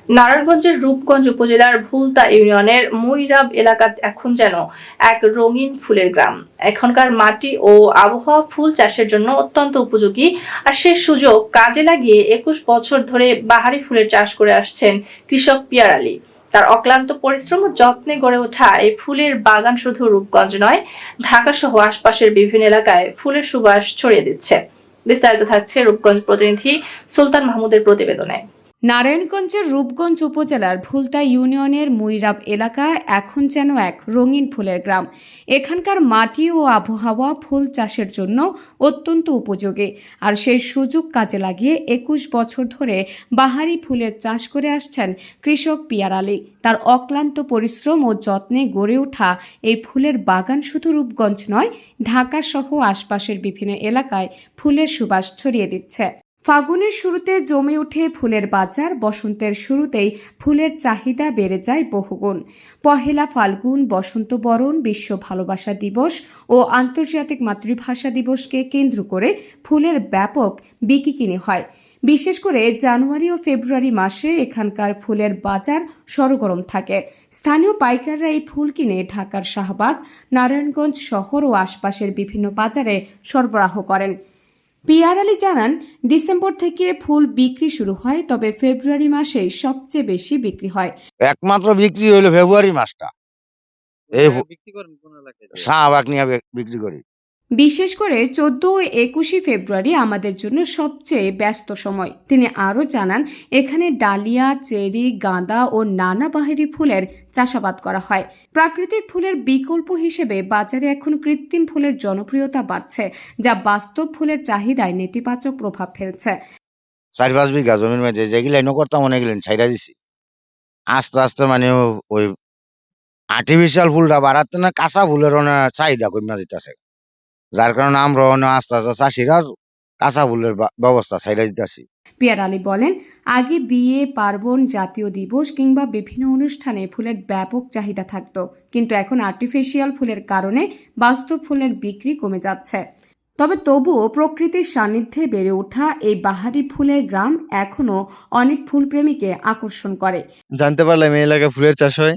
নারায়ণগঞ্জের রূপগঞ্জ উপজেলার ভুলতা ইউনিয়নের মৈরাব এলাকা এখন যেন এক রঙিন ফুলের গ্রাম। এখানকার মাটি ও আবহাওয়া ফুল চাষের জন্য অত্যন্ত উপযোগী, আর সে সুযোগ কাজে লাগিয়ে ২১ বছর ধরে বাহারি ফুলের চাষ করে আসছেন কৃষক পিয়ার আলী। তার অক্লান্ত পরিশ্রম ও যত্নে গড়ে ওঠা এই ফুলের বাগান শুধু রূপগঞ্জ নয়, ঢাকা সহ আশপাশের বিভিন্ন এলাকায় ফুলের সুবাস ছড়িয়ে দিচ্ছে। বিস্তারিত থাকছে রূপগঞ্জ প্রতিনিধি সুলতান মাহমুদের প্রতিবেদনে। নারায়ণগঞ্জের রূপগঞ্জ উপজেলার ভুলতা ইউনিয়নের মুইরাব এলাকা এখন যেন এক রঙিন ফুলের গ্রাম। এখানকার মাটি ও আবহাওয়া ফুল চাষের জন্য অত্যন্ত উপযোগী, আর সেই সুযোগ কাজে লাগিয়ে ২১ বছর ধরে বাহারি ফুলের চাষ করে আসছেন কৃষক পিয়ার আলী। তার অক্লান্ত পরিশ্রম ও যত্নে গড়ে ওঠা এই ফুলের বাগান শুধু রূপগঞ্জ নয়, ঢাকা সহ আশপাশের বিভিন্ন এলাকায় ফুলের সুবাস ছড়িয়ে দিচ্ছে। ফাগুনের শুরুতে জমে ওঠে ফুলের বাজার, বসন্তের শুরুতেই ফুলের চাহিদা বেড়ে যায় বহুগুণ। পহেলা ফাল্গুন, বসন্ত বরণ, বিশ্ব ভালোবাসা দিবস ও আন্তর্জাতিক মাতৃভাষা দিবসকে কেন্দ্র করে ফুলের ব্যাপক বিকিকিনি হয়। বিশেষ করে জানুয়ারি ও ফেব্রুয়ারি মাসে এখানকার ফুলের বাজার সরগরম থাকে। স্থানীয় পাইকাররা এই ফুল কিনে ঢাকার শাহবাগ, নারায়ণগঞ্জ শহর ও আশপাশের বিভিন্ন বাজারে সরবরাহ করেন। পিয়ার আলী জানান, ডিসেম্বর থেকে ফুল বিক্রি শুরু হয়, তবে ফেব্রুয়ারি মাসেই সবচেয়ে বেশি বিক্রি হয়। একমাত্র বিক্রি হইলো ফেব্রুয়ারি মাসটা। এই বিক্রি করেন কোন এলাকায়? শাহবাগ নিয়ে বিক্রি করি। বিশেষ করে ১৪ ও ২১ ফেব্রুয়ারি আমাদের জন্য সবচেয়ে ব্যস্ত সময়। তিনি আরও জানান, এখানে ডালিয়া, চেরি, গাঁদা ও নানা বাহারি ফুলের চাষাবাদ করা হয়। প্রাকৃতিক ফুলের বিকল্প হিসেবে বাজারে এখন কৃত্রিম ফুলের জনপ্রিয়তা বাড়ছে, যা বাস্তব ফুলের চাহিদায় নেতিবাচক প্রভাব ফেলছে। ৪-৫ বিঘা জমির মধ্যে যেগুলো এনে করতাম অনেকগুলো ছাইড়া দিছি। আস্তে আস্তে মানে ওই আর্টিফিশিয়াল ফুলটা বাড়াতে না, কাঁচা ফুলের চাহিদা কমে যেতেছে। যার কারণে আমরা আস্তে আস্তে চাষিরা কাঁচা ফুলের ব্যবস্থা ছাইড়া দিতেছি। পিয়ার আলী বলেন, আগে বিয়ে, পার্বণ, জাতীয় দিবস কিংবা বিভিন্ন অনুষ্ঠানে ফুলের ব্যাপক চাহিদা থাকত, কিন্তু এখন আর্টিফিশিয়াল ফুলের কারণে বাস্তব ফুলের বিক্রি কমে যাচ্ছে। তবে তবুও প্রকৃতির সান্নিধ্যে বেড়ে ওঠা এই বাহারি ফুলের গ্রাম এখনো অনেক ফুলপ্রেমীকে আকর্ষণ করে। জানতে পারলাম এই এলাকায় ফুলের চাষ হয়।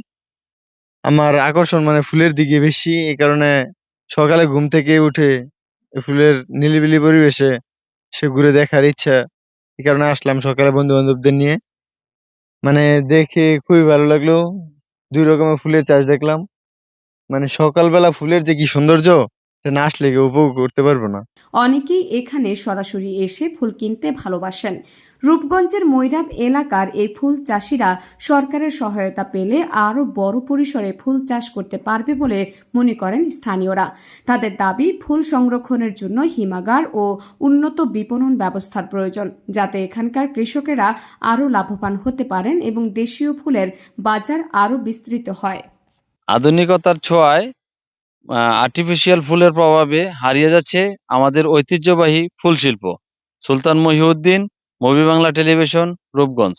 আমার আকর্ষণ মানে ফুলের দিকে বেশি, এই কারণে সকালে ঘুম থেকে উঠে ফুলের নিলিবিলি পরিবেশে সে ঘুরে দেখার ইচ্ছা, এই কারণে আসলাম সকালে বন্ধু বান্ধবদের নিয়ে। মানে দেখে খুবই ভালো লাগলো। ২ রকমের ফুলের চাষ দেখলাম। মানে সকালবেলা ফুলের যে কি সৌন্দর্য, এটা না আসলে কেউ উপভোগ করতে পারবো না। অনেকেই এখানে সরাসরি এসে ফুল কিনতে ভালোবাসেন। রূপগঞ্জের মৈরাব এলাকার এই ফুল চাষিরা সরকারের সহায়তা পেলে আরও বড় পরিসরে ফুল চাষ করতে পারবে বলে মনে করেন স্থানীয়রা। তাদের দাবি, ফুল সংরক্ষণের জন্য হিমাগার ও উন্নত বিপণন ব্যবস্থার প্রয়োজন, যাতে এখানকার কৃষকেরা আরও লাভবান হতে পারেন এবং দেশীয় ফুলের বাজার আরও বিস্তৃত হয়। আধুনিকতার ছোঁয়ায় আর্টিফিশিয়াল ফুলের প্রভাবে হারিয়ে যাচ্ছে আমাদের ঐতিহ্যবাহী ফুল শিল্প। সুলতান মহিউদ্দিন, মুভি বাংলা টেলিভিশন, রূপগঞ্জ।